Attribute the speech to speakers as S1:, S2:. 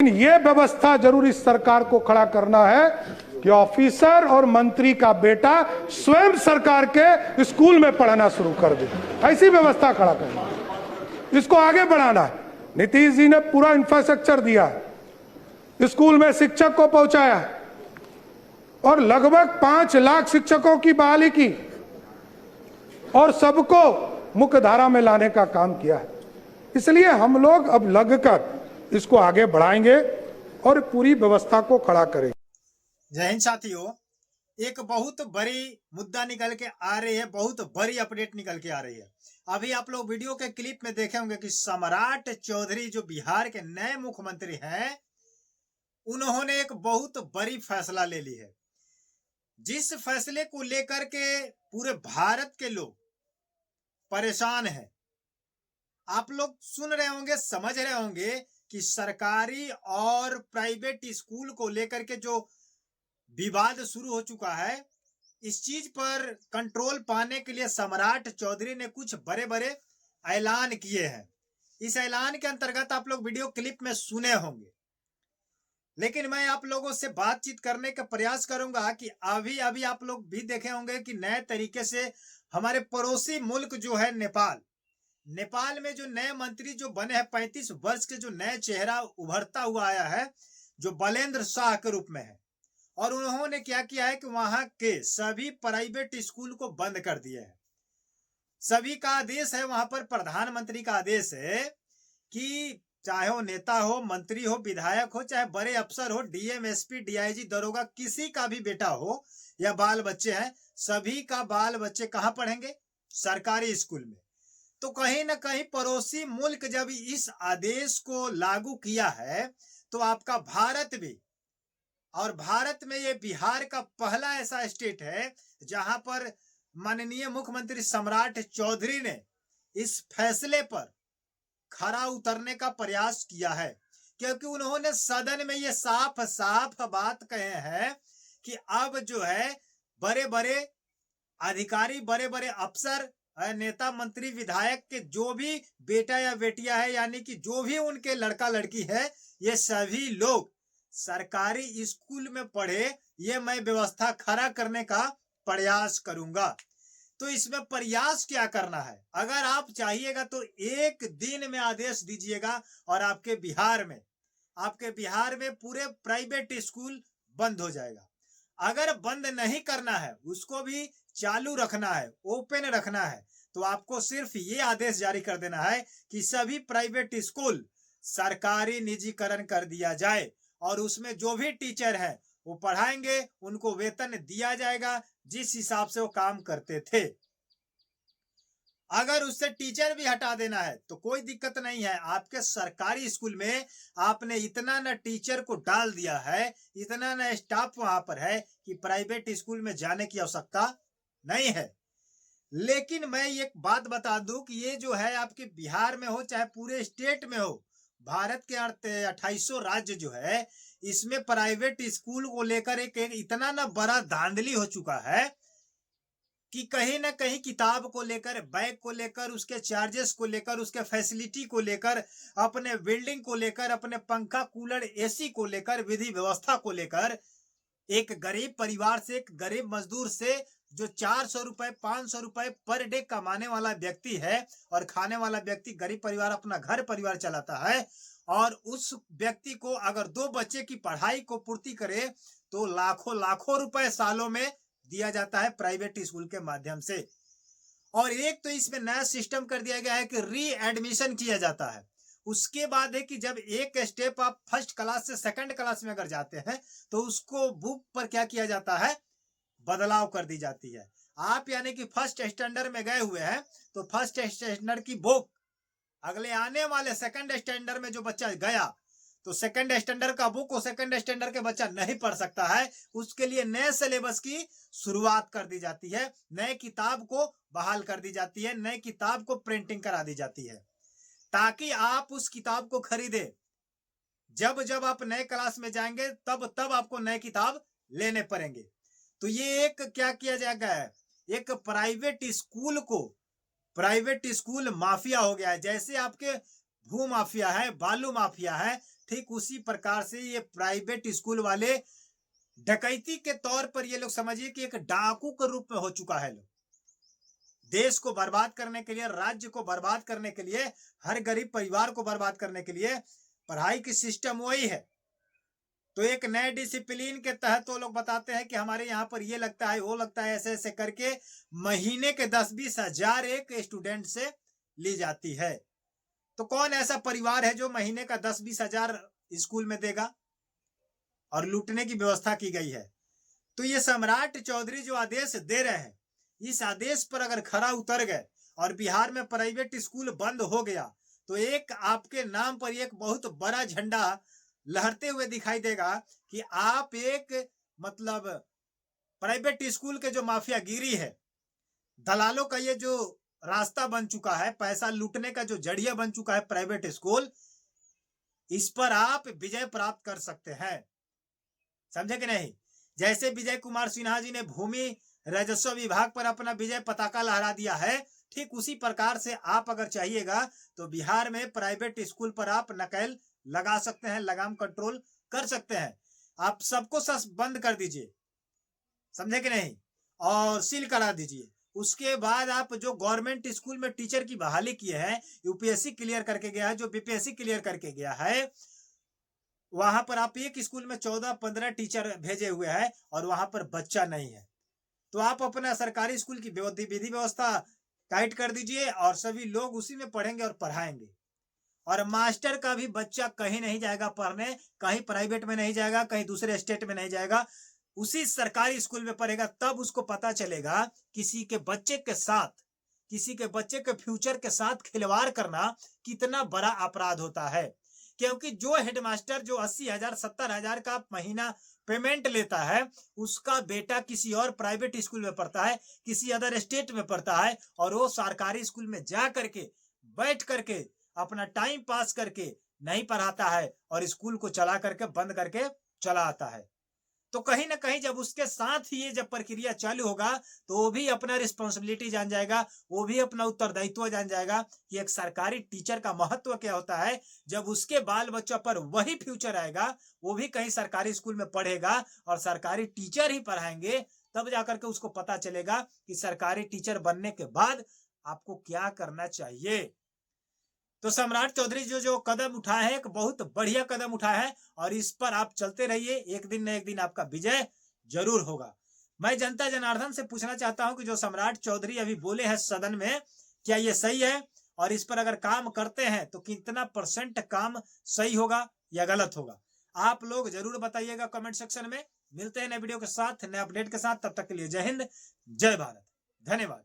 S1: लेकिन ये व्यवस्था जरूर इस सरकार को खड़ा करना है कि ऑफिसर और मंत्री का बेटा स्वयं सरकार के स्कूल में पढ़ाना शुरू कर दे। ऐसी व्यवस्था खड़ा करना है, इसको आगे बढ़ाना है। नीतीश जी ने पूरा इंफ्रास्ट्रक्चर दिया है, स्कूल में शिक्षक को पहुंचाया और लगभग 5 लाख शिक्षकों की बहाली की और सबको मुख्य धारा में लाने का काम किया है। इसलिए हम लोग अब लगकर इसको आगे बढ़ाएंगे और पूरी व्यवस्था को खड़ा करेंगे।
S2: जय हिंद साथियों, एक बहुत बड़ी मुद्दा निकल के आ रही है, बहुत बड़ी अपडेट निकल के आ रही है। अभी आप लोग वीडियो के क्लिप में देखे होंगे कि सम्राट चौधरी जो बिहार के नए मुख्यमंत्री हैं, उन्होंने एक बहुत बड़ी फैसला ले ली है, जिस फैसले को लेकर के पूरे भारत के लोग परेशान हैं। आप लोग सुन रहे होंगे, समझ रहे होंगे कि सरकारी और प्राइवेट स्कूल को लेकर के जो विवाद शुरू हो चुका है, इस चीज पर कंट्रोल पाने के लिए सम्राट चौधरी ने कुछ बड़े बड़े ऐलान किए हैं। इस ऐलान के अंतर्गत आप लोग वीडियो क्लिप में सुने होंगे, लेकिन मैं आप लोगों से बातचीत करने का प्रयास करूंगा कि अभी अभी आप लोग भी देखे होंगे कि नए तरीके से हमारे पड़ोसी मुल्क जो है नेपाल में जो नए मंत्री जो बने हैं, 35 वर्ष के जो नए चेहरा उभरता हुआ आया है, जो बलेंद्र शाह के रूप में है, और उन्होंने क्या किया है कि वहां के सभी प्राइवेट स्कूल को बंद कर दिए हैं। सभी का आदेश है, वहां पर प्रधानमंत्री का आदेश है कि चाहे वो नेता हो, मंत्री हो, विधायक हो, चाहे बड़े अफसर हो, डीएम, एसपी, डीआईजी, दरोगा, किसी का भी बेटा हो या बाल बच्चे हैं, सभी का बाल बच्चे कहाँ पढ़ेंगे? सरकारी स्कूल में। तो कहीं ना कहीं पड़ोसी मुल्क जब इस आदेश को लागू किया है, तो आपका भारत भी, और भारत में ये बिहार का पहला ऐसा स्टेट है जहां पर माननीय मुख्यमंत्री सम्राट चौधरी ने इस फैसले पर खरा उतरने का प्रयास किया है, क्योंकि उन्होंने सदन में ये साफ साफ बात कहे हैं कि अब जो है बड़े बड़े अधिकारी, बड़े बड़े अफसर, नेता, मंत्री, विधायक के जो भी बेटा या बेटियां है, यानी कि जो भी उनके लड़का लड़की है, ये सभी लोग सरकारी स्कूल में पढ़े, ये मैं व्यवस्था खड़ा करने का प्रयास करूंगा। तो इसमें प्रयास क्या करना है? अगर आप चाहिएगा तो एक दिन में आदेश दीजिएगा और आपके बिहार में पूरे प्राइवेट स्कूल बंद हो जाएगा। अगर बंद नहीं करना है, उसको भी चालू रखना है, ओपन रखना है, तो आपको सिर्फ ये आदेश जारी कर देना है कि सभी प्राइवेट स्कूल सरकारी निजीकरण कर दिया जाए और उसमें जो भी टीचर हैं वो पढ़ाएंगे, उनको वेतन दिया जाएगा जिस हिसाब से वो काम करते थे। अगर उससे टीचर भी हटा देना है तो कोई दिक्कत नहीं है। आपके सरकारी स्कूल में आपने इतना न टीचर को डाल दिया है, इतना न स्टाफ वहां पर है कि प्राइवेट स्कूल में जाने की आवश्यकता नहीं है। लेकिन मैं एक बात बता दूं कि ये जो है आपके बिहार में हो चाहे पूरे स्टेट में हो, भारत के 2800 राज्य जो है, इसमें प्राइवेट स्कूल को लेकर एक इतना ना बड़ा धांधली हो चुका है कि कहीं ना कहीं किताब को लेकर, बैग को लेकर, उसके चार्जेस को लेकर, उसके फैसिलिटी को लेकर, अपने बिल्डिंग को लेकर, अपने पंखा, कूलर, एसी को लेकर, विधि व्यवस्था को लेकर, एक गरीब परिवार से, एक गरीब मजदूर से जो 400 रुपए 500 रुपए पर डे कमाने वाला व्यक्ति है और खाने वाला व्यक्ति, गरीब परिवार अपना घर परिवार चलाता है, और उस व्यक्ति को अगर 2 बच्चे की पढ़ाई को पूर्ति करे तो लाखों रुपए सालों में दिया जाता है प्राइवेट स्कूल के माध्यम से। और एक तो इसमें नया सिस्टम कर दिया गया है कि री एडमिशन किया जाता है। उसके बाद है कि जब एक स्टेप आप फर्स्ट क्लास से सेकंड क्लास में अगर जाते हैं तो उसको बुक पर क्या किया जाता है? बदलाव कर दी जाती है। आप यानी कि फर्स्ट स्टैंडर्ड में गए हुए हैं तो फर्स्ट स्टैंडर्ड की बुक अगले आने वाले सेकंड स्टैंडर्ड में जो बच्चा गया तो सेकंड स्टैंडर्ड का बुक वो सेकंड स्टैंडर्ड के बच्चा नहीं पढ़ सकता है। उसके लिए नए सिलेबस की शुरुआत कर दी जाती है, नए किताब को बहाल कर दी जाती है, नए किताब को प्रिंटिंग करा दी जाती है, ताकि आप उस किताब को खरीदे। जब जब आप नए क्लास में जाएंगे तब तब आपको नए किताब लेने पड़ेंगे। तो ये एक क्या किया जाएगा है, एक प्राइवेट स्कूल माफिया हो गया है। जैसे आपके भू माफिया है, बालू माफिया है, ठीक उसी प्रकार से ये प्राइवेट स्कूल वाले डकैती के तौर पर ये लोग समझिए कि एक डाकू के रूप में हो चुका है। लोग देश को बर्बाद करने के लिए, राज्य को बर्बाद करने के लिए, हर गरीब परिवार को बर्बाद करने के लिए पढ़ाई की सिस्टम वही है। तो एक नए डिसिप्लिन के तहत वो लोग बताते हैं कि हमारे यहाँ पर ये लगता है, वो लगता है, ऐसे ऐसे करके महीने के 10-20 हजार एक स्टूडेंट से ली जाती है। तो कौन ऐसा परिवार है जो महीने का 10-20 हजार स्कूल में देगा? और लूटने की व्यवस्था की गई है। तो ये सम्राट चौधरी जो आदेश दे रहे हैं, इस आदेश पर अगर खरा उतर गए और बिहार में प्राइवेट स्कूल बंद हो गया तो एक आपके नाम पर एक बहुत बड़ा झंडा लहरते हुए दिखाई देगा कि आप एक मतलब प्राइवेट स्कूल के जो माफियागिरी है, दलालों का ये जो रास्ता बन चुका है, पैसा लूटने का जो जरिया बन चुका है प्राइवेट स्कूल, इस पर आप विजय प्राप्त कर सकते हैं। समझे कि नहीं? जैसे विजय कुमार सिन्हा जी ने भूमि राजस्व विभाग पर अपना विजय पताका लहरा दिया है, ठीक उसी प्रकार से आप अगर चाहिएगा तो बिहार में प्राइवेट स्कूल पर आप नकेल लगा सकते हैं, लगाम कंट्रोल कर सकते हैं। आप सबको बंद कर दीजिए, समझे कि नहीं, और सील करा दीजिए। उसके बाद आप जो गवर्नमेंट स्कूल में टीचर की बहाली किए हैं, यूपीएससी क्लियर करके गया है, जो बीपीएससी क्लियर करके गया है, वहां पर आप एक स्कूल में 14-15 टीचर भेजे हुए हैं और वहां पर बच्चा नहीं है। तो आप अपना सरकारी स्कूल की विधि व्यवस्था टाइट कर दीजिए और सभी लोग उसी में पढ़ेंगे और पढ़ाएंगे। और मास्टर का भी बच्चा कहीं नहीं जाएगा पढ़ने, कहीं प्राइवेट में नहीं जाएगा, कहीं दूसरे स्टेट में नहीं जाएगा, उसी सरकारी स्कूल में पढ़ेगा। तब उसको पता चलेगा किसी के बच्चे के साथ, किसी के बच्चे के फ्यूचर के साथ खिलवाड़ करना कितना बड़ा अपराध होता है। क्योंकि जो हेडमास्टर जो 80,000 70,000 का महीना पेमेंट लेता है, उसका बेटा किसी और प्राइवेट स्कूल में पढ़ता है, किसी अदर स्टेट में पढ़ता है, और वो सरकारी स्कूल में जा करके बैठ करके अपना टाइम पास करके नहीं पढ़ाता है और स्कूल को चला करके बंद करके चला आता है। तो कहीं ना कहीं जब उसके साथ ही ये जब प्रक्रिया चालू होगा तो वो भी अपना रिस्पॉन्सिबिलिटी जान जाएगा, वो भी अपना उत्तरदायित्व जान जाएगा कि एक सरकारी टीचर का महत्व क्या होता है। जब उसके बाल बच्चों पर वही फ्यूचर आएगा, वो भी कहीं सरकारी स्कूल में पढ़ेगा और सरकारी टीचर ही पढ़ाएंगे, तब जाकर के उसको पता चलेगा कि सरकारी टीचर बनने के बाद आपको क्या करना चाहिए। तो सम्राट चौधरी जो कदम उठाए हैं, एक बहुत बढ़िया कदम उठाया है और इस पर आप चलते रहिए, एक दिन न एक दिन आपका विजय जरूर होगा। मैं जनता जनार्दन से पूछना चाहता हूं कि जो सम्राट चौधरी अभी बोले हैं सदन में, क्या ये सही है? और इस पर अगर काम करते हैं तो कितना % काम सही होगा या गलत होगा? आप लोग जरूर बताइएगा कमेंट सेक्शन में। मिलते हैं नए वीडियो के साथ, नए अपडेट के साथ। तब तक के लिए जय हिंद, जय भारत, धन्यवाद।